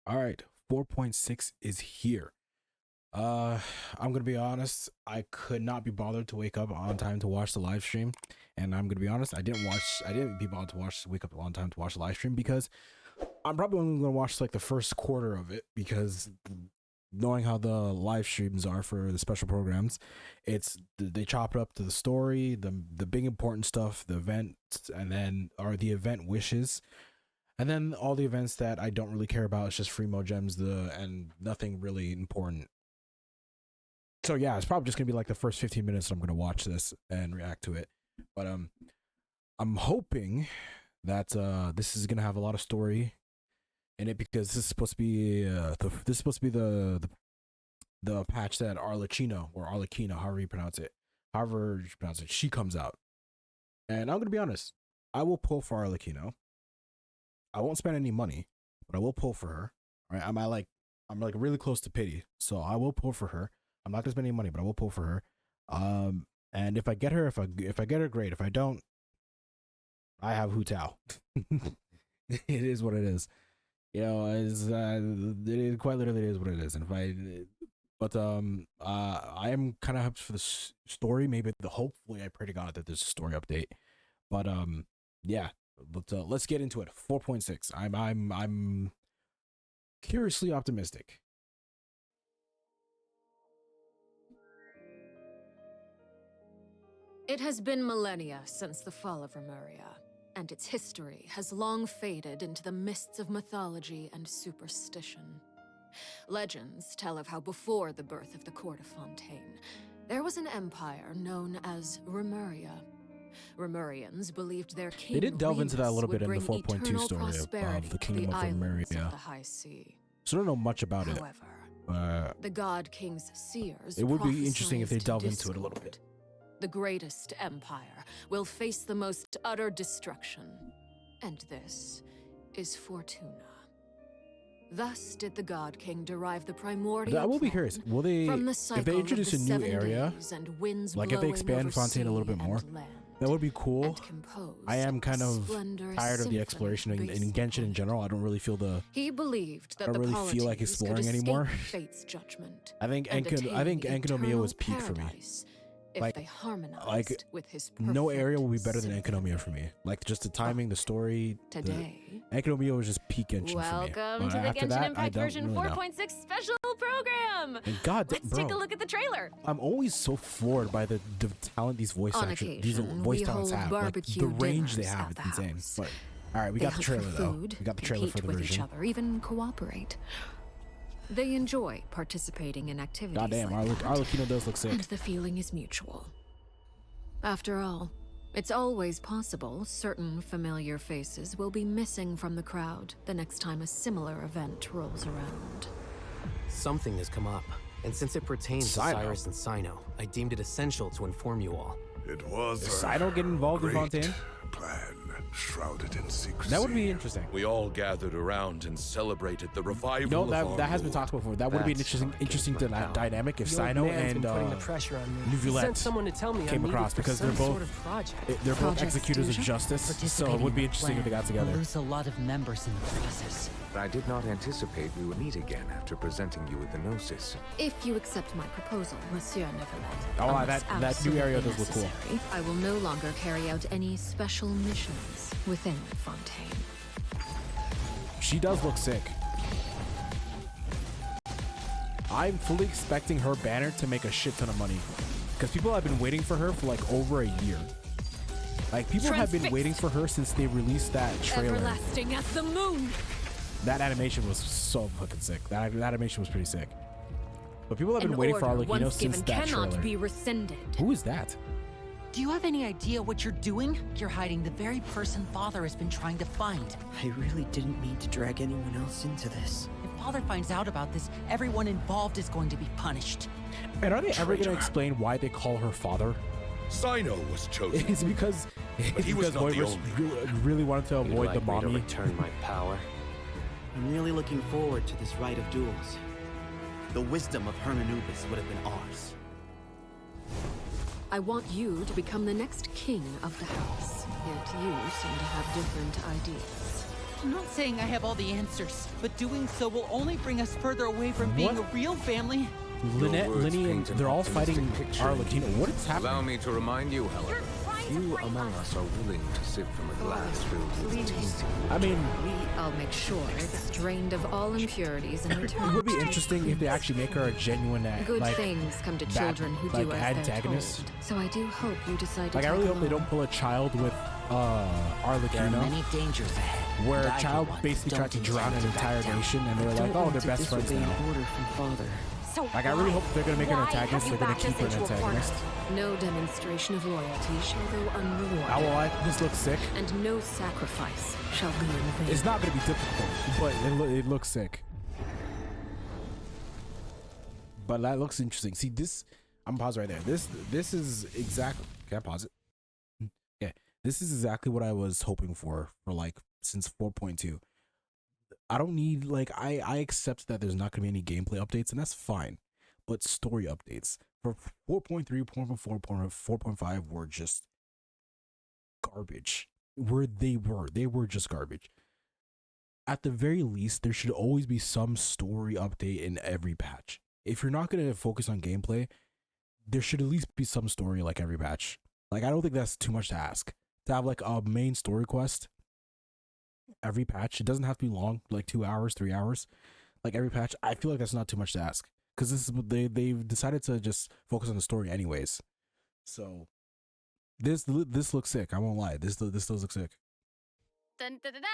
All right, 4.6 is here. I'm gonna be honest. I could not be bothered to wake up on time to watch the live stream, and I'm gonna be honest. I didn't be bothered to wake up on time to watch the live stream because I'm probably only gonna watch like the first quarter of it because knowing how the live streams are for the special programs, they chop it up to the story, the big important stuff, the events, and then are the event wishes. And then all the events that I don't really care about, it's just free mo gems, and nothing really important. So yeah, it's probably just gonna be like the first 15 minutes I'm gonna watch this and react to it. But I'm hoping that this is gonna have a lot of story in it because this is supposed to be the patch that Arlecchino or Arlecchino, however you pronounce it, she comes out. And I'm gonna be honest, I will pull for Arlecchino. I won't spend any money, but I will pull for her. All right, I'm like really close to pity, so I will pull for her. I'm not gonna spend any money, but I will pull for her. And if I get her, if I get her, great. If I don't, I have Hu Tao. It is what it is. You know, it is quite literally it is what it is. And I am kind of hyped for the story. Maybe hopefully I pray to God that there's a story update. But yeah. But let's get into it. 4.6. I'm curiously optimistic. It has been millennia since the fall of Remuria, and its history has long faded into the mists of mythology and superstition. Legends tell of how before the birth of the court of Fontaine, there was an empire known as Remuria. Remurians believed their king They did delve into that a little Remus bit in the would bring 4.2 eternal story of prosperity the to kingdom of islands Remuria. of the High Sea. So I don't know much about it. However, the God King's seers it would be interesting if they prophesied delve into it a discord. little bit. The greatest empire will face the most utter destruction, and this is Fortuna. Thus did the God King derive the primordial I will be plan curious. Will they, from the if they introduce a new area, like if they expand Fontaine a little bit more, that would be cool. I am kind of tired of the exploration in Genshin in general. I don't really feel He believed that I don't really feel like exploring anymore. Fate's judgment I think Enkanomiya was peak for me. If Like- they harmonized like, with his No perfect area will be better than symphony. Enkanomiya for me. Like just the timing, the story. Today, Enkanomiya was just peak Genshin for me. Welcome But to the after Genshin that, I Impact don't version really know. 4.6 special program. And God, Let's bro, take a look at the trailer. I'm always so floored by the talent these voice On actors, occasion, voice we talents hold have. Like, barbecue the range they dinners have, at it's the insane. house. But all right, we They got the hunt trailer for though. food, We got the trailer for compete the with each version. other, even cooperate. They enjoy participating in activities Goddamn, like that, Arlecchino does look sick. and the feeling is mutual. After all, it's always possible certain familiar faces will be missing from the crowd the next time a similar event rolls around. Something has come up, and since it pertains to Cyno. Cyrus and Cyno, I deemed it essential to inform you all. It was Does a Cyno get involved in great Fontaine? plan, shrouded in secrecy. That would be interesting. We all gathered around and celebrated the revival No, of our that has been Lord. talked before. That would be an That's interesting not against my dynamic if The old Cyno man's and been putting the pressure on me. He Neuvillette sent someone to tell me came I'm needed across for because some they're both sort of project. they're both Project executors of Fusion? justice. So it Participating would be in the interesting if they got plan together. will lose a lot of members in the process. I did not anticipate we would meet again after presenting you with the Gnosis. If you accept my proposal, Monsieur Neuvillette, Oh, unless that new area does look cool. necessary, I will no longer carry out any special missions within Fontaine. She does look sick. I'm fully expecting her banner to make a shit ton of money because people have been waiting for her for like over a year. Like people have been Transfixed. waiting for her since they released that trailer. Everlasting as the moon. That animation was so fucking sick. That animation was pretty sick. But people have been An waiting for order Arlecchino once since given that cannot trailer. be rescinded. Who is that? Do you have any idea what you're doing? You're hiding the very person Father has been trying to find. I really didn't mean to drag anyone else into this. If Father finds out about this, everyone involved is going to be punished. And are they ever going to explain why they call her father? Cyno was chosen. It's because he was not the Hoiber's really wanted to You'd avoid like the me to mommy. return my power? I'm really looking forward to this rite of duels. The wisdom of Hermanubis would have been ours. I want you to become the next king of the house, yet you seem to have different ideas. I'm not saying I have all the answers, but doing so will only bring us further away from being a real family. Lynette, words Linny, and paint an they're all optimistic fighting picture. Arlecchino. What is happening? Allow me to remind you, however, few among us are willing to sip from a glass filled with tainted. I mean, I'll make sure it's drained of all impurities and it returned. would be interesting if they actually make her a genuine, Good like, things come to bad- children who like, do as they're antagonist. told. So I do hope you decide to like I take really hope they along. don't pull a child with There are Arlecchino, many dangers ahead. where and a I, for child one, basically tried to don't drown an intend to back entire down. nation, and they were like, oh, they're best friends now. Order from father. So Like I really hope they're gonna make her an why have antagonist. you They're gonna backed keep us her an into a corner? antagonist. No demonstration of loyalty shall go unrewarded. I will lie, this looks sick. And no sacrifice shall be in vain. It's not gonna be difficult, but it looks sick. But that looks interesting. See this, I'm gonna pause right there. This is exactly. Can I pause it? Yeah, this is exactly what I was hoping for like since 4.2. I don't need like I accept that there's not gonna be any gameplay updates, and that's fine. But story updates for 4.3, 4.4, 4.5 were just garbage. They were just garbage. At the very least, there should always be some story update in every patch. If you're not gonna focus on gameplay, there should at least be some story like every patch. Like I don't think that's too much to ask. To have like a main story quest every patch. It doesn't have to be long, like 2 hours, 3 hours. Like every patch, I feel like that's not too much to ask. Because this is they've decided to just focus on the story anyways. So this looks sick. I won't lie. This does look sick. Dun, dun, dun, dun.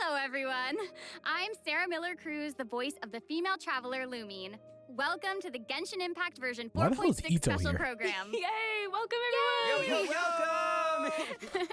Hello, everyone. I'm Sarah Miller-Cruz, the voice of the female traveler Lumine. Welcome to the Genshin Impact version Why the hell is 4.6 Ito special here? program. Yay! Welcome everyone. welcome!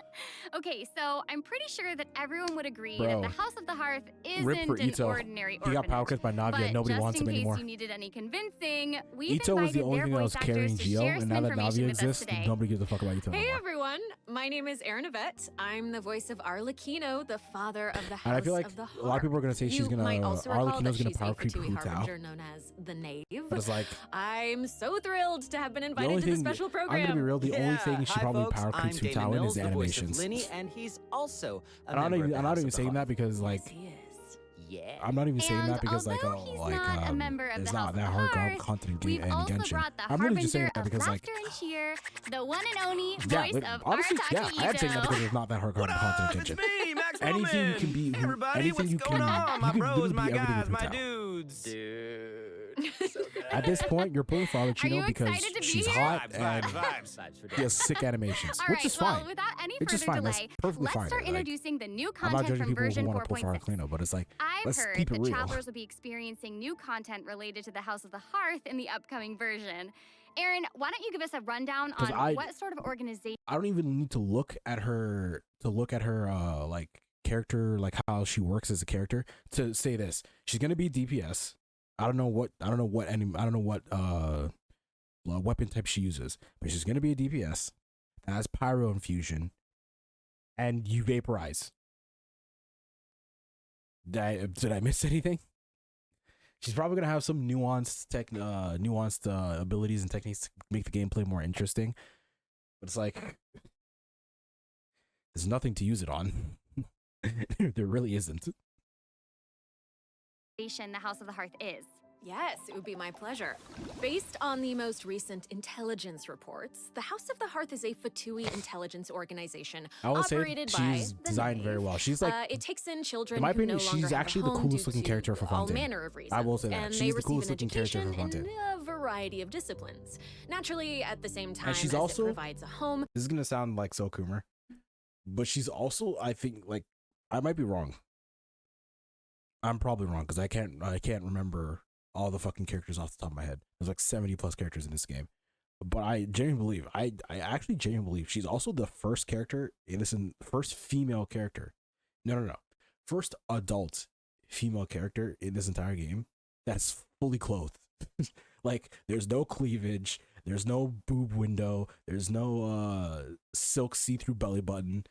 Okay, so I'm pretty sure that everyone would agree Bro. that the House of the Hearth Rip isn't for an Ito. ordinary He orphanage. got power cuts by Navi But and nobody just wants him in case anymore. you needed any convincing, we've Ito was invited the only their thing that voice was carrying actors to Geo, share and some now that information Navi with us exists, today. nobody gives a fuck about Ito Hey anymore. everyone, my name is Erin Yvette. I'm the voice of Arlecchino, the father of the House And I feel like of the a lot of people are gonna say she's You gonna might also recall that Arlecchino's gonna she's power a creep Fatui Hu Tao. harbinger known as the Knave. But it's like I'm so thrilled to have been the invited only to the thing. special I'm program. gonna be real. The only thing she Hi, probably folks. power I'm creeps Hu Damon Tao in Mills, is the voice of animations. Linny, and he's also a And I'm member of the not House even of the saying that Hearth. because like Yes, he is. Yeah. I'm not even saying And that because like although he's oh like not a member of it's the House not of that the hard Hearth, content we've in also Genshin. brought the I'm really just saying harbinger that because of like laughter and cheer, the one and only yeah, voice like, of honestly Arataki yeah, I am saying that Ito. because it's not that hard What content in up? It's Genshin. me, Max Anything you Bowman. can be, Hey, everybody, anything what's you going can, on? you My can bros, literally my be everything guys, with my Hu Tao. dudes. Dude. So good. At this point, you're pulling for Are you Arlecchino because excited to be she's here? hot Vibes, and vibes for she has sick animations, All which right, is well, fine. without any It's just further fine. That's delay, perfectly let's fine. start Like, introducing the new I'm not content judging from people who version want to pull for 4.6. Arlecchino, but it's like I've let's heard keep it that real. travelers will be experiencing new content related to the House of the Hearth in the upcoming version. Aaron, why don't you give us a rundown 'Cause on what sort of organization I don't even need to look at her like character, like how she works as a character to say this. She's gonna be DPS. I don't know what weapon type she uses, but she's gonna be a DPS that has pyro infusion, and you vaporize. Did I miss anything? She's probably gonna have some nuanced abilities and techniques to make the gameplay more interesting, but it's like there's nothing to use it on. There really isn't. the House of the Hearth is? Yes, it would be my pleasure. Based on the most recent intelligence reports, the House of the Hearth is a Fatui intelligence organization I will say operated by she's the designed Knave. very well. She's like, it takes in children in my who opinion, no longer she's have a actually the home coolest due looking to character for all Fontaine. manner of reasons. I will say that. And She's they the receive coolest an looking character education for Fontaine. in a variety of disciplines. Naturally, at the same time, And she's as also, it provides a home. this is gonna sound like so Coomer, but she's also, I think, like, I might be wrong. I'm probably wrong because I can't remember all the fucking characters off the top of my head. There's like 70 plus characters in this game, but I genuinely believe, I actually genuinely believe she's also the first character in this, first female character. No, first adult female character in this entire game that's fully clothed. Like, there's no cleavage, there's no boob window, there's no silk see-through belly button.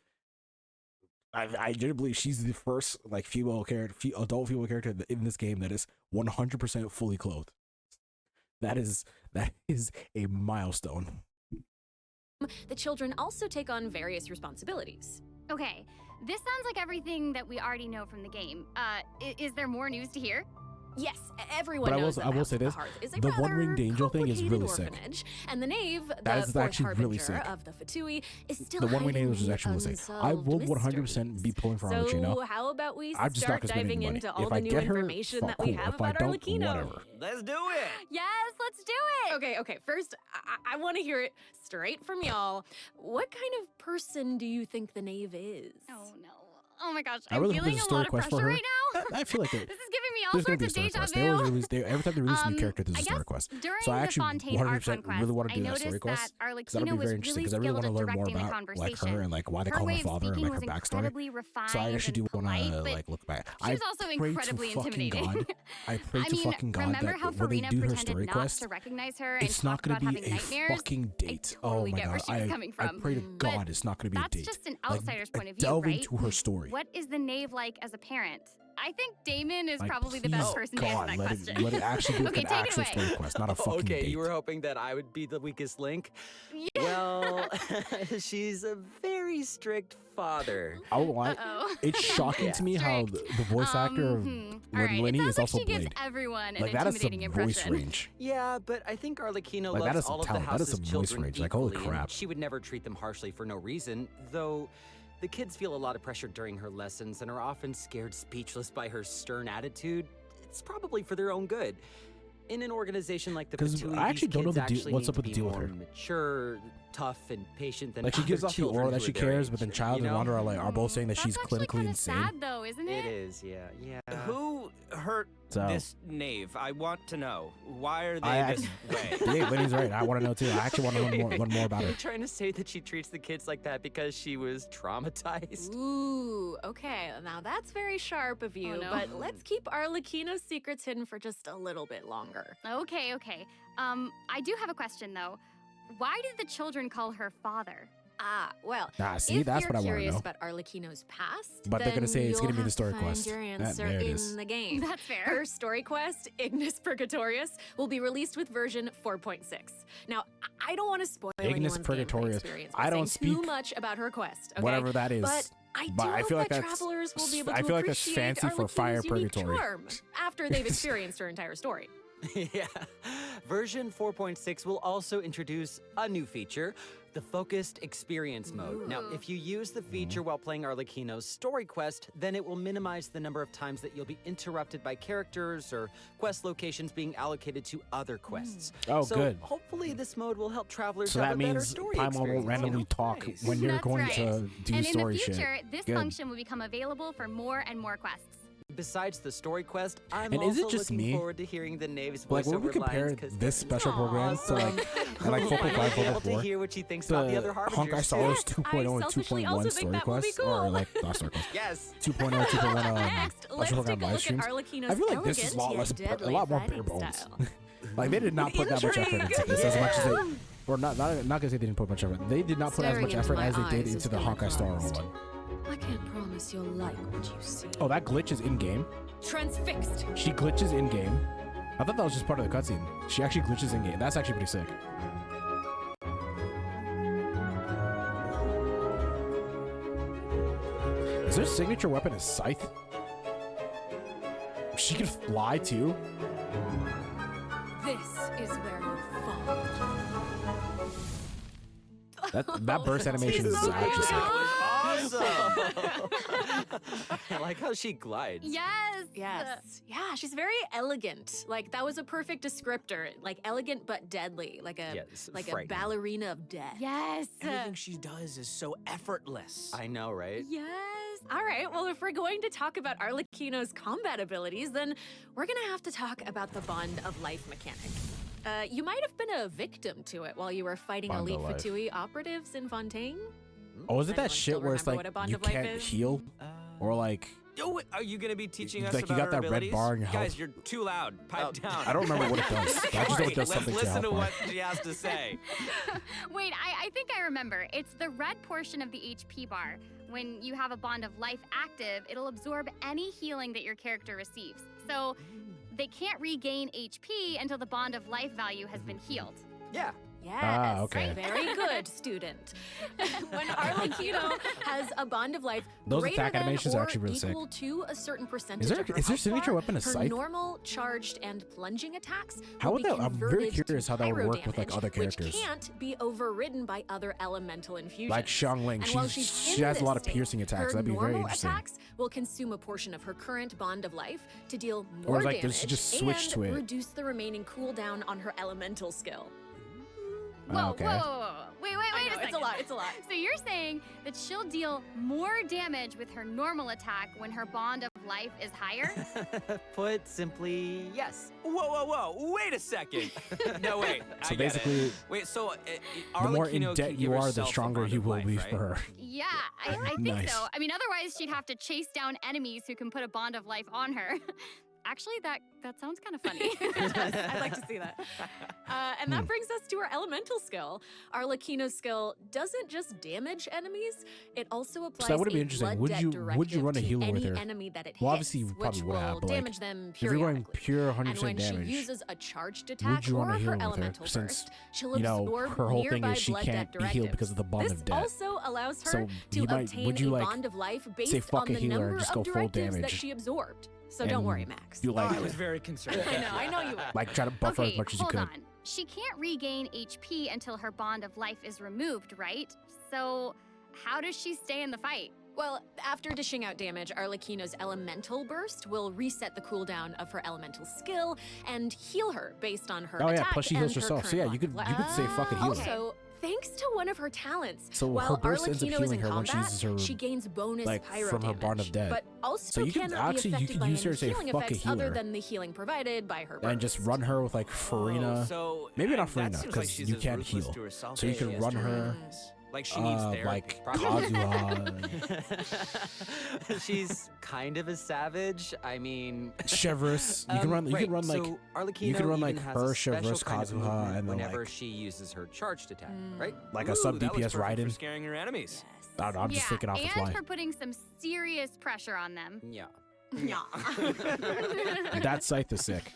I genuinely believe she's the first like female character, adult female character in this game that is 100% fully clothed. That is a milestone. The children also take on various responsibilities. Okay, this sounds like everything that we already know from the game. Is there more news to hear? Yes, everyone But knows I will say this: the One Ringed Angel thing is really sick. And the Knave, That the is fourth actually really harbinger sick. of the Fatui, is still The One Ringed hiding Angel is the actually really sick. I unsolved will 100% be pulling for So Arlecchino. how about we I'm just not start gonna spend diving any money. into all If the I new get her, information that we cool. have If I about don't, Arlecchino? whatever. Let's do it. Yes, let's do it. Okay. First, I want to hear it straight from y'all. What kind of person do you think the Knave is? Oh no. Oh my gosh, I I'm really hope feeling there's a a story lot of quest for pressure her. right now. I feel like This is giving me all there's gonna sorts be a of story deja quest. vu. They always release. Every time they release a new character, there's I a story guess quest. during So I the actually Fontaine Archon 100% quest, really want to I do that noticed story that quest. That'll Arlecchino be was very interesting really because I really skilled want to at learn more directing the about like conversation. her and like why they Her call way her of father and speaking like her was backstory. incredibly refined So I actually do and want polite, to but like look back. she's I also pray incredibly to fucking intimidating. God. I pray I to mean, fucking God remember that how when they Farina do her pretended story not quest, to recognize her and it's not talked going about to be having a nightmares? fucking date. I totally Oh my get where God, she was coming I from. pray to But God it's not going to be a that's date. just an Like, outsider's point of view, delve right? into her story. What is the Knave like as a parent? I think Damon is Like, probably the please, best person to God, answer that question. let it actually be like Okay, an take it actual away. story quest, not a fucking Okay, date. you were hoping that I would be the weakest link? Yeah. Well, she's a very strict father. I won't lie. Uh-oh. It's shocking to me how the voice actor of All right, Lenny it sounds is like also she gives Blade. everyone an Like that is some intimidating voice impression. range. Yeah, but I think Arlecchino Like, that loves is some all of talent. the That is house's some voice children range. Like, holy equally, and crap. she would never treat them harshly for no reason, though the kids feel a lot of pressure during her lessons and are often scared speechless by her stern attitude. It's probably for their own good. In an organization like the 'Cause Fatui, I actually these don't know kids the deal- actually what's need up with to the be deal with more her. mature, tough, and patient than Like she gives other off the children aura who that are she their cares, age, but then Child you and know? Wander are like are both saying that That's she's actually clinically kinda insane. sad though, isn't it? It is, yeah. Who hurt So- this knave? I want to know. Why are they I this way? Yeah, Lenny's right. I want to know too. I actually want to learn more about Are her. you trying to say that she treats the kids like that because she was traumatized? Ooh, okay. Now that's very sharp of you, no. but let's keep Arlecchino's secrets hidden for just a little bit longer. Okay. I do have a question though. Why did the children call her father? Well, See, if that's you're what I want to curious know. about Arlecchino's past, But they're gonna then say it's gonna you'll be the have story to find quest. your That- answer there it in is. the game. That's fair. Her story quest, Ignis Purgatorius, will be released with version 4.6. Now, I don't want to spoil Ignis anyone's gameplay Purgatorius. experience I by don't saying too speak much about her quest. Okay? whatever that is. But I do But I hope feel like that that's- travelers will be able to I feel like that's appreciate fancy for Fire Arlecchino's unique Purgatory. charm after they've experienced her entire story. Yeah. Version 4.6 will also introduce a new feature, the Focused Experience Mode. Now, if you use the feature while playing Arlecchino's story quest, then it will minimize the number of times that you'll be interrupted by characters or quest locations being allocated to other quests. Oh, so good. hopefully this mode will help travelers So have that a better means story Paimon experience. won't randomly you know? talk Nice. when you're That's going right. to do And story in the future, shit. this Good. function will become available for more and more quests. Besides the story quest, I'm And is also it just looking me? forward to hearing the Knave's Like, when we voiceover compare lines, 'cause this they're special program to like, and like 4.5, Finally be able to 4.4, hear what she thinks about the other Honkai Harbingers. Star Wars Yes, 2.0 and I selfishly 2.1 also think story that will be quests, or cool. like not story quests. Yes. 2.0, 2.1 Next, let's special take program a live look at streams. Arlecchino's I feel like this is a lot elegant less, yet a deadly lot more bare fighting bones. style. Like they did not put that much effort into this as much as they, or not gonna say they didn't put much effort. They did not put as Staring much into effort my as they did eyes into is the Honkai Star Rail ill-advised. one. I can't promise you'll like what you see. Oh, that glitch is in game. Transfixed. She glitches in game. I thought that was just part of the cutscene. She actually glitches in game. That's actually pretty sick. Is her signature weapon a scythe? She can fly too? This is where you fall. That burst animation is actually sick. I like how she glides. Yes. Yeah, she's very elegant. Like that was a perfect descriptor. Like elegant but deadly. Like a Yes, like a frightening. ballerina of death. Yes. Everything she does is so effortless. I know, right? Yes. All right. Well, if we're going to talk about Arlecchino's combat abilities, then we're gonna have to talk about the Bond of Life mechanic. You might have been a victim to it while you were fighting Bond of elite Life. Fatui operatives in Fontaine. Oh, is it that Anyone shit still where it's remember like what a Bond you of Life can't is? heal? Or like, Oh, are you gonna be teaching us Like, you about got her that red abilities? bar in your Guys, health? you're too loud. Pipe down. I don't remember what it does. I just know it Alright, does let's something to your listen to health bar. what she has to say. Wait, I think I remember. It's the red portion of the HP bar. When you have a Bond of Life active, it'll absorb any healing that your character receives. So they can't regain HP until the Bond of Life value has been healed. Yeah, Yes, okay. very good, student. When Arlecchino has a bond of life Those greater attack than animations or are actually really sick. equal to a certain percentage Is of her their health signature bar, weapon a her scythe? normal, charged, and plunging attacks How will would be that? I'm very converted curious to how that would pyro work with like damage, other characters. which can't be overridden by other elemental infusions. Like Xiangling, And while she in has a lot this of piercing state, attacks. her That'd be very normal interesting. attacks will consume a portion of her current bond of life to deal Or, more like, damage she just switch and to it. reduce the remaining cooldown on her elemental skill. Whoa, Okay. whoa. Wait I a know, second. it's a lot, it's a lot. So you're saying that she'll deal more damage with her normal attack when her bond of life is higher? Put simply, yes. Whoa. Wait a second. No, wait. So I get it. basically, Wait, so the more Arlecchino in can debt give you are, the herself a stronger bond you of will life, be right? for her. Yeah, I think Nice. so. I mean, otherwise she'd have to chase down enemies who can put a bond of life on her. Actually, that sounds kind of funny. I'd like to see that. And that brings us to our elemental skill. Arlecchino's skill doesn't just damage enemies; it also applies that would be a interesting. blood Would debt you directive run a to healer with any her? enemy that it Well, hits, obviously you which probably would will have, but like, damage them if you're going periodically. pure 100% And when damage, she uses a charged would attack you or run a healer her with her? elemental Since burst, she'll you know absorb her whole thing nearby is she blood can't debt be healed directives. because of the bond This of debt. also allows her So to you might- obtain would you, a like, bond of life say based fuck on a the healer and number just of go full directives that damage? she absorbed. So don't And worry, Max. You like I was very concerned. I know you were. like try to buff her Okay, as much as you hold could. on. She can't regain HP until her bond of life is removed, right? So how does she stay in the fight? Well, after dishing out damage, Arlecchino's elemental burst will reset the cooldown of her elemental skill and heal her based on her Oh yeah, attack plus she and heals her herself. So current yeah, you bond could of say fuck a healer. Also, thanks to one of her talents, So while her burst ends up Arlecchino is in healing her when she combat, uses her, she gains bonus like, pyro from her damage, bond of death. but also So you could cannot actually- be you affected could by use her any to say, healing "Fuck a effects other healer." than the healing provided by her burst. and just run her with like Farina. Oh, so Maybe not that Farina seems like because she's you as can't ruthless heal. to herself So you as can she is run to her. Like she needs therapy. Like probably. Kazuha, She's kind of a savage. I mean, Chevreuse. You can run. You right, can run like. so Arlecchino you can run even like has her, a special Chevreuse, kind of Kazuha, movement and then whenever like she uses her charged attack, right? like a Ooh, sub that looks DPS perfect for Raiden. scaring her enemies. I don't know, I'm just thinking off the and fly. for putting some serious pressure on them. Yeah. That scythe is sick.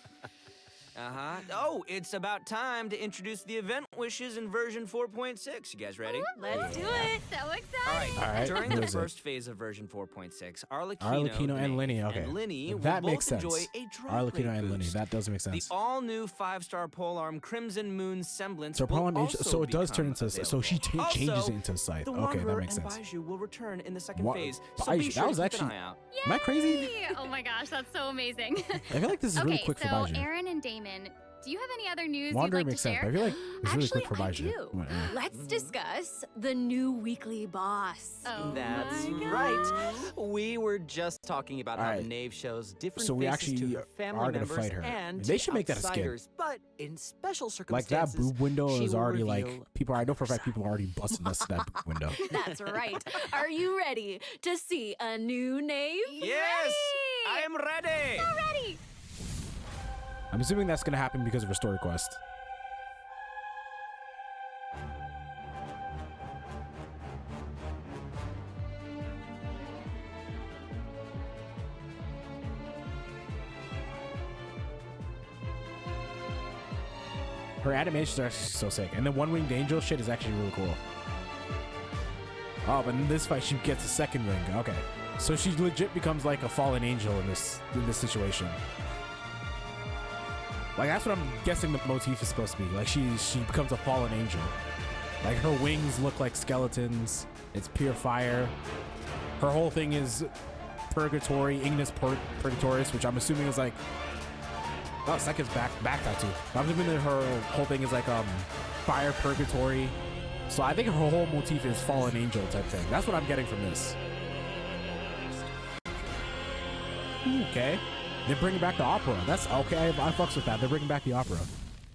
Oh, it's about time to introduce the event wishes in version 4.6. You guys ready? Let's do it. So exciting. All right. During who the is it? first phase of version 4.6, Arlecchino Arlecchino and Linny. Okay, and Linny will that both makes sense. enjoy a drop Arlecchino rate and Linny. boost. That does make The sense. all-new 5-star polearm Crimson Moon semblance So will Pawn also so it does turn become into so she available. changes Also, it into a scythe. The Okay, that Wanderer makes and sense. Baiju will return in the second What- phase, so Baiju- be sure that was to keep actually- an eye out. Am I crazy? Yay! Oh my gosh, that's so amazing. I feel like this is really quick for so Baiju. Aaron and Damon, do you have any other news Wanderer you'd like makes to sense. share? But I feel like it's really Actually, quick for I Baiju. do. Let's discuss the new weekly boss. Oh That's my right. We were just talking about how Alright. the Knave shows different So we faces actually to her family are gonna members fight her. and They to should make that a skin. outsiders, but in special Like that circumstances, boob window she is will already reveal like people. I know for a fact people are already busting us to that boob window. That's right. Are you ready to see a new knave? Yes, I am ready. Ready. I'm assuming that's gonna happen because of her story quest. Her animations are actually so sick, and the one-winged angel shit is actually really cool. Oh, but in this fight, she gets a second wing. Okay, so she legit becomes like a fallen angel in this situation. Like that's what I'm guessing the motif is supposed to be. Like she becomes a fallen angel. Like her wings look like skeletons. It's pure fire. Her whole thing is purgatory, Ignis Purgatoris, which I'm assuming is like. Oh, second's back tattoo. I'm assuming that her whole thing is like fire purgatory. So I think her whole motif is fallen angel type thing. That's what I'm getting from this. Okay. They're bringing back the opera. That's okay. I fucks with that. They're bringing back the opera.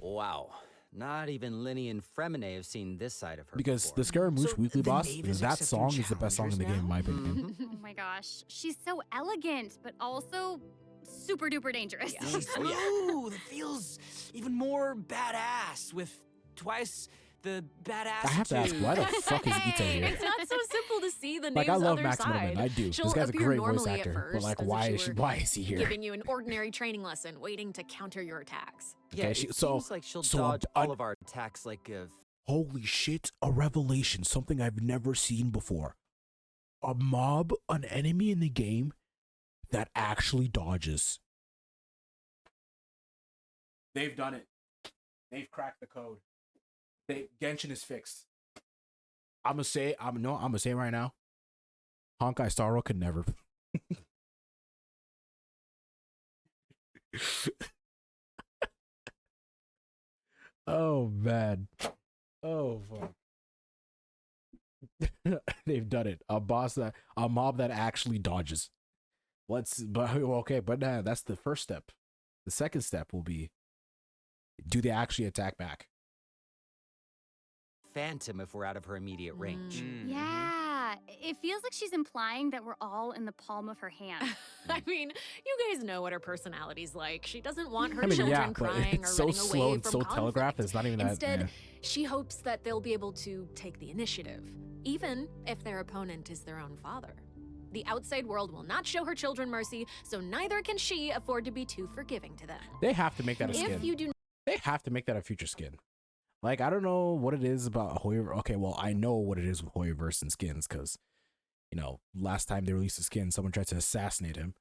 wow, not even Linny and Fremine have seen this side of her Because before. the Scaramouche weekly the boss, knave is that accepting song is the best song in the game, in my opinion. Oh my gosh, she's so elegant, but also super duper dangerous. She's smooth. It feels even more badass with twice the bad I have to ask, why the fuck is Ita here? It's not so simple to see the Like, name's I love other Max side. Mitterman. I do. She'll This guy's a appear great voice normally at actor. first, But like, as if why she is were why is he here? Giving you an ordinary training lesson, waiting to counter your attacks. Yeah, Okay, it so- seems like she'll so dodge I- all of our attacks like a... Holy shit, a revelation, something I've never seen before. A mob, an enemy in the game that actually dodges. They've done it. They've cracked the code. Genshin is fixed. I'm gonna say it right now. Honkai Star Rail could never. Oh man. Oh fuck. They've done it. A mob that actually dodges. But that's the first step. The second step will be, do they actually attack back? Phantom if we're out of her immediate range. Yeah, it feels like she's implying that we're all in the palm of her hand. I mean, you guys know what her personality's like. She doesn't want her I mean, children yeah, but crying it's or so running slow away and from so conflict. telegraphed. It's not even that. Instead, Yeah. she hopes that they'll be able to take the initiative, even if their opponent is their own father. The outside world will not show her children mercy, so neither can she afford to be too forgiving to them. They have to make that a skin. If you do They have to make that a future skin. Like, I don't know what it is about Hoyoverse. Okay, well, I know what it is with Hoyoverse and skins, because, you know, last time they released a skin, someone tried to assassinate him.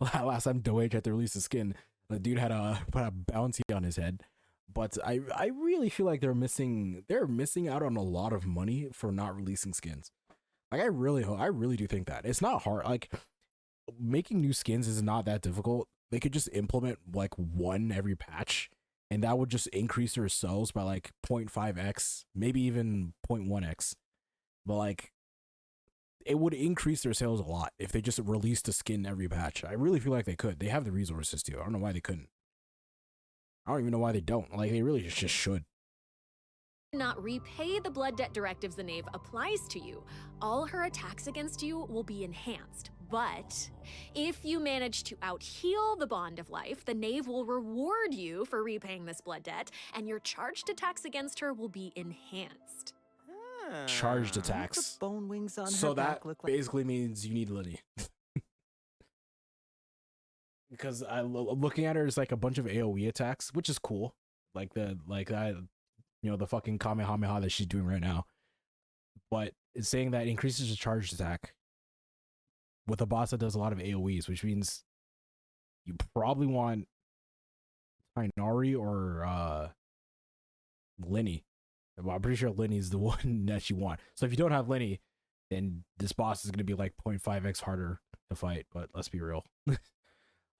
Last time Doe tried to release a skin, the dude had put a bounty on his head. But I really feel like they're missing out on a lot of money for not releasing skins. Like, I really do think that. It's not hard. Like, making new skins is not that difficult. They could just implement like one every patch, and that would just increase their sales by like 0.5x, maybe even 0.1x. But like, it would increase their sales a lot if they just released a skin every patch. I really feel like they could. They have the resources to. I don't know why they couldn't. I don't even know why they don't. Like, they really just should. not repay the blood debt directives the knave applies to you, all her attacks against you will be enhanced. But if you manage to out-heal the bond of life, the knave will reward you for repaying this blood debt, and your charged attacks against her will be enhanced. Charged attacks. The bone wings on So her that back look like. basically means you need Liddy. Because looking at her is like a bunch of AoE attacks, which is cool. Like the fucking Kamehameha that she's doing right now. But it's saying that increases the charged attack with a boss that does a lot of AoEs, which means you probably want Tainari or Linny. Well, I'm pretty sure Linny's the one that you want. So if you don't have Linny, then this boss is going to be like 0.5x harder to fight. But let's be real.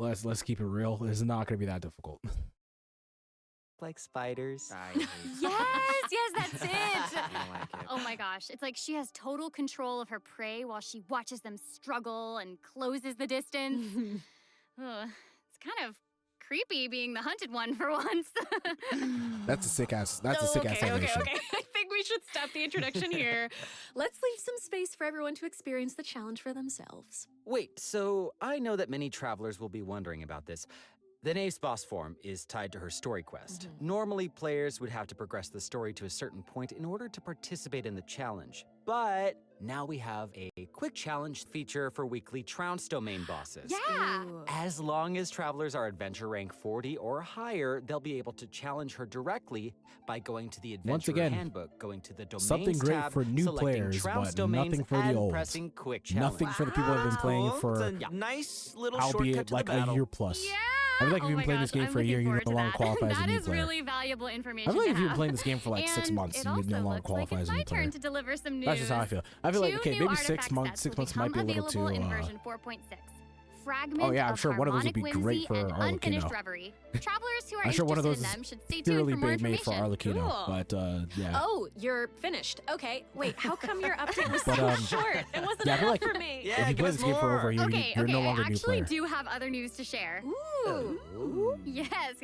Let's keep it real. It's not going to be that difficult. Like spiders. Yes, that's it. Oh my gosh, it's like she has total control of her prey while she watches them struggle and closes the distance. Ugh, it's kind of creepy being the hunted one for once. That's a sick ass. Okay. animation. I think we should stop the introduction here. Let's leave some space for everyone to experience the challenge for themselves. Wait, so I know that many travelers will be wondering about this. The Knave's boss form is tied to her story quest. Normally, players would have to progress the story to a certain point in order to participate in the challenge. But now we have a quick challenge feature for weekly Trounce domain bosses. Yeah. As long as travelers are adventure rank 40 or higher, they'll be able to challenge her directly by going to the Once adventure again, handbook, going to the domains something great tab, for new selecting players, Trounce but domains, nothing for the and old. pressing quick challenge. Nothing for the people who have been playing for, It's a nice little albeit shortcut to like the a battle. year plus. Yeah. I feel like if Oh you've my been playing gosh, this game I'm for a year, looking you no forward longer to qualify as a that new is player. really valuable information. I feel like to if you've been have. playing this game for like 6 And months, it you would no also longer looks like qualify as it's a new my player. turn to deliver some news. That's just how I feel. I feel like, Two okay, new maybe artifact 6 months. sets 6 will months might be a become little too. available in version 4.6. Fragment Oh, yeah, I'm of sure one of those would be harmonic great whimsy for and Arlecchino. unfinished reverie. Travelers who are I'm sure one of those interested in is them should stay tuned purely for more made for information. Arlecchino. But yeah. Oh, you're finished. Okay, wait, how come your update was But, so short? It wasn't yeah, I feel enough like for me. if you play this game for over a year, Okay, you're no longer I a new actually player. do have other news to share. Ooh. Yes.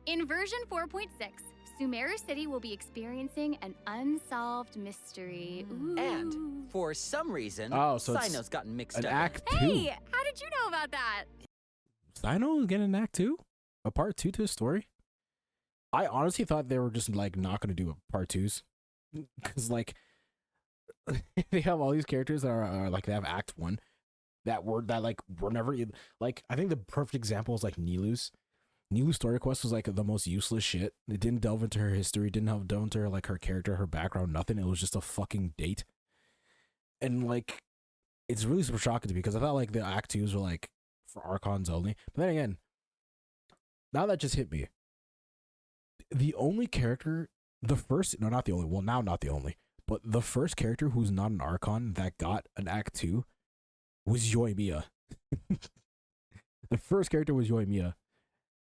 In version 4.6, Sumeru City will be experiencing an unsolved mystery. Ooh. And for some reason, Oh, so it's Sino's gotten mixed an up. act 2. Hey, how did you know about that? Sino is getting an act 2? A part 2 to his story? I honestly thought they were just like not gonna do a part twos, because like they have all these characters that are like they have Act 1 that were never like. I think the perfect example is like Nilu's. Nilu's story quest was like the most useless shit. It didn't delve into her history, didn't delve into her like her character, her background, nothing. It was just a fucking date. And like it's really super shocking to me because I thought like the Act 2s were like for Archons only. But then again, now that just hit me. The only character, the first, no, not the only, well, now not the only, but the first character who's not an Archon that got an Act 2 was Yoimiya. The first character was Yoimiya.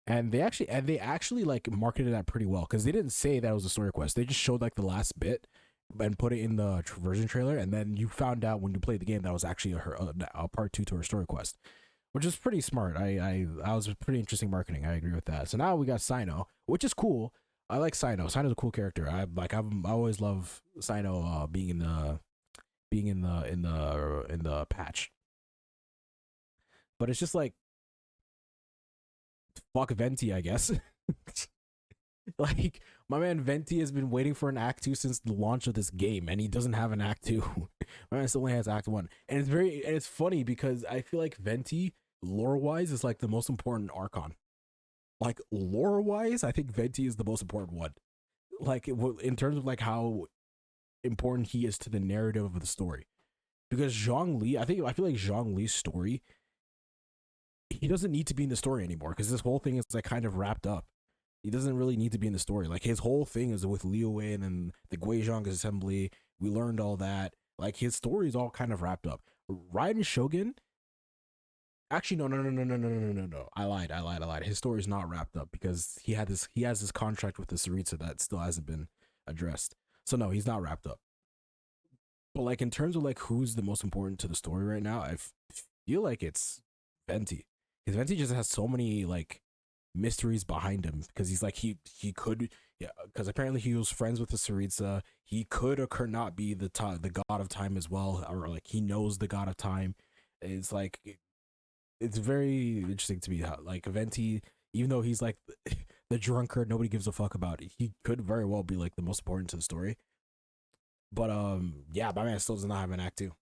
And they actually like marketed that pretty well because they didn't say that was a story quest. They just showed like the last bit and put it in the version trailer. And then you found out when you played the game that was actually a part 2 to her story quest, which is pretty smart. I was pretty interesting marketing. I agree with that. So now we got Sino, which is cool. I like Sino. Sino's a cool character. I always love Sino being in the patch. But it's just like fuck Venti, I guess. Like my man Venti has been waiting for an Act 2 since the launch of this game, and he doesn't have an Act 2. My man still only has Act 1, and it's funny because I feel like Venti lore wise is like the most important Archon. Like lore wise, I think Venti is the most important one. Like in terms of like how important he is to the narrative of the story, because Zhongli, I feel like Zhongli's story, he doesn't need to be in the story anymore because this whole thing is like kind of wrapped up. He doesn't really need to be in the story. Like his whole thing is with Liu Wei and the Guizhong Assembly. We learned all that. Like his story is all kind of wrapped up. Raiden Shogun. Actually, no. I lied. His story is not wrapped up because he has this contract with the Saritsa that still hasn't been addressed. So no, he's not wrapped up. But like in terms of like who's the most important to the story right now, I feel like it's Venti. Because Venti just has so many like mysteries behind him because he's like he could, yeah, because apparently he was friends with the Saritsa. He could or could not be the god of time as well, or like he knows the god of time. It's like it's very interesting to me how like Venti, even though he's like the drunkard nobody gives a fuck about, he could very well be like the most important to the story. But yeah, my man still does not have an Act 2.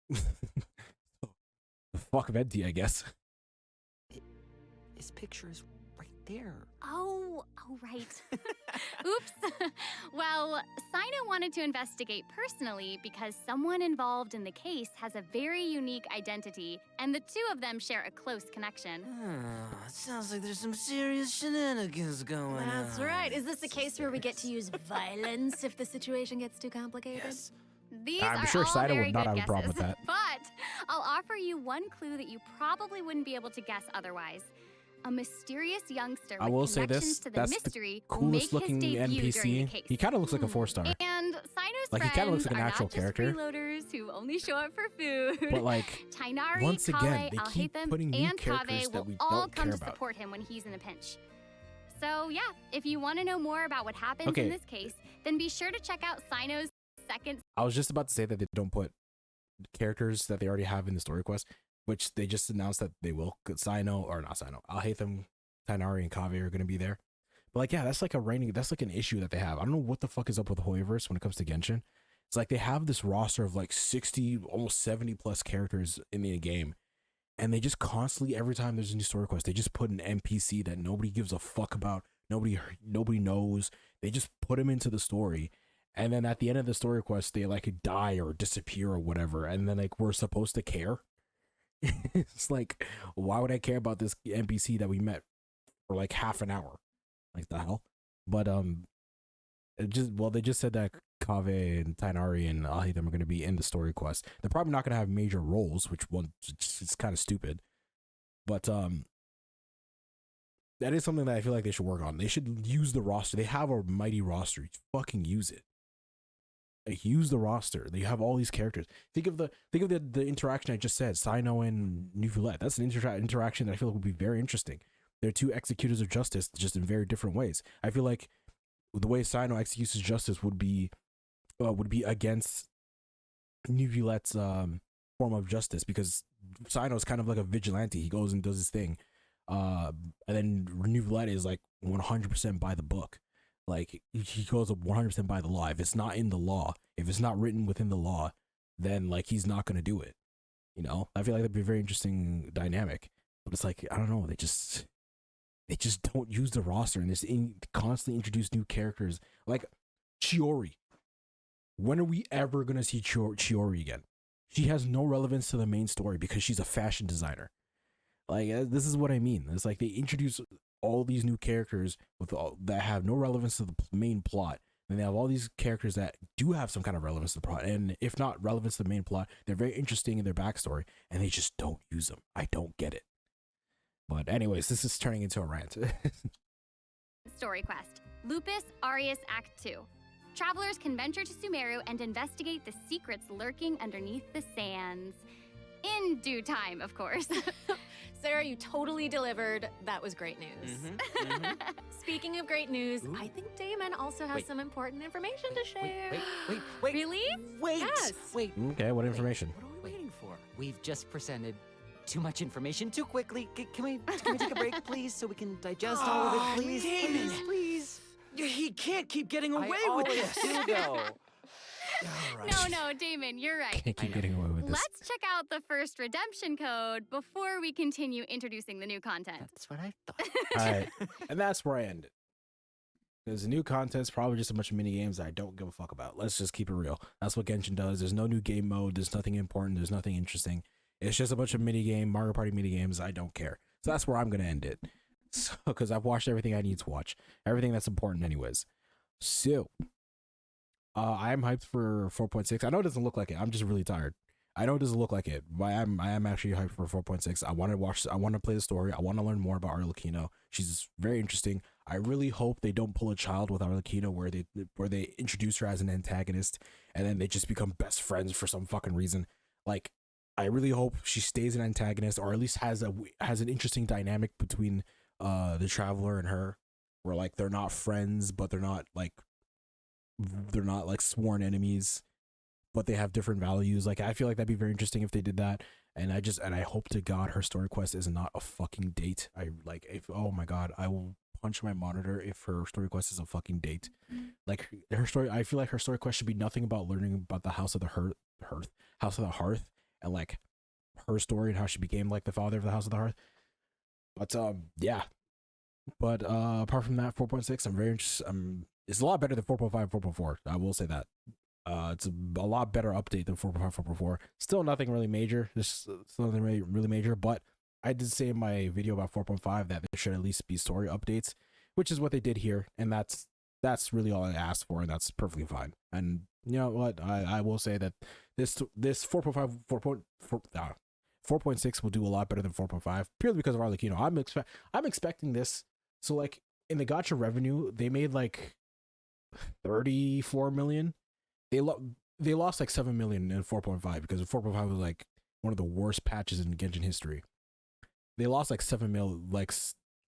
Fuck Venti, I guess. His picture is right there. Oh, right. Oops. Well, Sino wanted to investigate personally because someone involved in the case has a very unique identity, and the two of them share a close connection. It sounds like there's some serious shenanigans going on. That's right. Is this a case where we get to use violence if the situation gets too complicated? Yes. These I'm are sure all Sino very would not good have a problem guesses, with that. But I'll offer you one clue that you probably wouldn't be able to guess otherwise. A mysterious youngster with I will say connections this, to the that's mystery the will make coolest looking his debut during the NPC. case. He kind of looks like a 4-star. And Sino's Like, he kinda looks like an friends are actual not just character. freeloaders who only show up for food. But like Tainari, once again, Kale, they keep Alhaitham, putting new and characters Kaveh that will we all don't come care to about. support him when he's in a pinch. So yeah, if you want to know more about what happens Okay. in this case, then be sure to check out Sino's second. I was just about to say that they don't put characters that they already have in the story quest, which they just announced that they will. Sino, or not Sino, Alhaitham, Tainari, and Kaveh are going to be there. But like, yeah, that's like an issue that they have. I don't know what the fuck is up with the Hoyoverse when it comes to Genshin. It's like they have this roster of like 60, almost 70 plus characters in the game. And they just constantly, every time there's a new story quest, they just put an NPC that nobody gives a fuck about. Nobody knows. They just put him into the story. And then at the end of the story quest, they like die or disappear or whatever. And then like, we're supposed to care. It's like, why would I care about this NPC that we met for like half an hour? Like the hell? But they just said that Kaveh and Tainari and Alhaitham are going to be in the story quest. They're probably not going to have major roles, which one it's kind of stupid. But that is something that I feel like they should work on. They should use the roster. They have a mighty roster. Fucking use it. Like, use the roster. They have all these characters. Think of the interaction I just said, Sino and Neuvillette. That's an interaction that I feel like would be very interesting. They're two executors of justice, just in very different ways. I feel like the way Sino executes his justice would be against Neuvillette's form of justice, because Sino is kind of like a vigilante. He goes and does his thing, and then Neuvillette is like 100% by the book. Like he goes 100% by the law. If it's not in the law, if it's not written within the law, then like he's not gonna do it. You know, I feel like that'd be a very interesting dynamic. But it's like I don't know. They just don't use the roster, and constantly introduce new characters like Chiori. When are we ever gonna see Chiori again? She has no relevance to the main story because she's a fashion designer. Like this is what I mean. It's like they introduce all these new characters that have no relevance to the main plot. And they have all these characters that do have some kind of relevance to the plot, and if not relevance to the main plot, they're very interesting in their backstory, and they just don't use them. I don't get it. But anyways, this is turning into a rant. Story quest: Lupus Arius Act 2. Travelers can venture to Sumeru and investigate the secrets lurking underneath the sands. In due time, of course. Sarah, you totally delivered. That was great news. Speaking of great news, I think Damon also has some important information to share. Wait. Really? Wait. Yes. Wait. Okay, what information? What are we waiting for? We've just presented too much information too quickly. Can we take a break, please, so we can digest all of it, please? Damon. Please. He can't keep getting away with this. this. Though. No, Damon, you're right. Can't keep getting away with this. Let's check out the first redemption code before we continue introducing the new content. That's what I thought. All right, and that's where I end it. Because the new content's probably just a bunch of mini games that I don't give a fuck about. Let's just keep it real. That's what Genshin does. There's no new game mode. There's nothing important. There's nothing interesting. It's just a bunch of Mario Party mini games. I don't care. So that's where I'm gonna end it. So because I've watched everything I need to watch, everything that's important, anyways. So. I am hyped for 4.6. I know it doesn't look like it. I'm just really tired. I know it doesn't look like it, but I am actually hyped for 4.6. I want to watch. I want to play the story. I want to learn more about Arlecchino. She's very interesting. I really hope they don't pull a child with Arlecchino where they introduce her as an antagonist and then they just become best friends for some fucking reason. Like, I really hope she stays an antagonist or at least has an interesting dynamic between the Traveler and her, where like they're not friends, but they're not like sworn enemies, but they have different values. Like I feel like that'd be very interesting if they did that. And I hope to God her story quest is not a fucking date. Oh my God, I will punch my monitor if her story quest is a fucking date. Like her story, I feel like her story quest should be nothing about learning about the House of the Hearth, and like her story and how she became like the father of the House of the Hearth. But yeah. But apart from that, 4.6, I'm very interested. It's a lot better than 4.5, 4.4. I will say that. It's a lot better update than 4.5, 4.4. Still nothing really major. There's still nothing really major. But I did say in my video about 4.5 that there should at least be story updates, which is what they did here, and that's really all I asked for, and that's perfectly fine. And you know what? I will say that this 4.5, 4.6 will do a lot better than 4.5 purely because of Arlecchino. I'm expecting this. So like in the gacha revenue, they made like 34 million. They lost like 7 million in 4.5 because 4.5 was like one of the worst patches in Genshin history. They lost like 7 mil,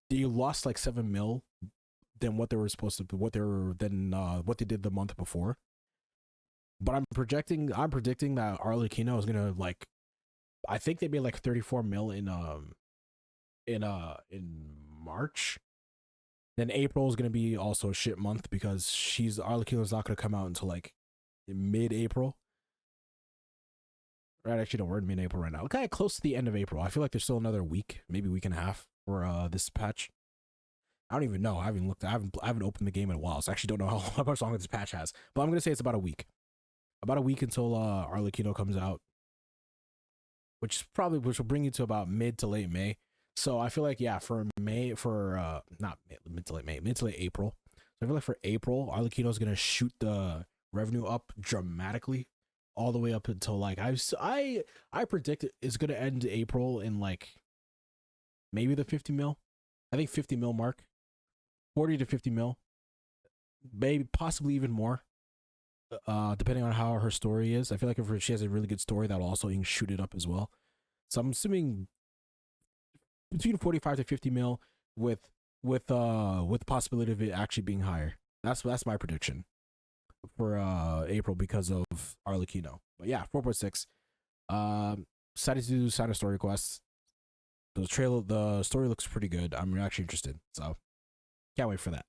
they lost like 7 mil than what they were supposed to, what they did the month before. But I'm predicting that Arlecchino is gonna like, I think they made like 34 mil in March. Then April is gonna be also a shit month because Arlecchino's not gonna come out until like mid-April. Right, actually, no, we're in mid-April right now. Okay, close to the end of April. I feel like there's still another week, maybe week and a half for this patch. I don't even know. I haven't looked. I haven't opened the game in a while, so I actually don't know how much longer this patch has. But I'm gonna say it's about a week. About a week until Arlecchino comes out, which will bring you to about mid to late May. So I feel like not mid to late May, mid to late April. So I feel like for April, Arlecchino is gonna shoot the revenue up dramatically, all the way up until like I predict it's gonna end April in like maybe the 50 mil. I think 50 mil mark, 40 to 50 mil, maybe possibly even more. Depending on how her story is. I feel like if she has a really good story, that'll also shoot it up as well. So I'm assuming between 45 to 50 mil with the possibility of it actually being higher. That's my prediction for April because of Arlecchino. But yeah, 4.6. Decided to do sign a story requests. The story looks pretty good. I'm actually interested. So can't wait for that.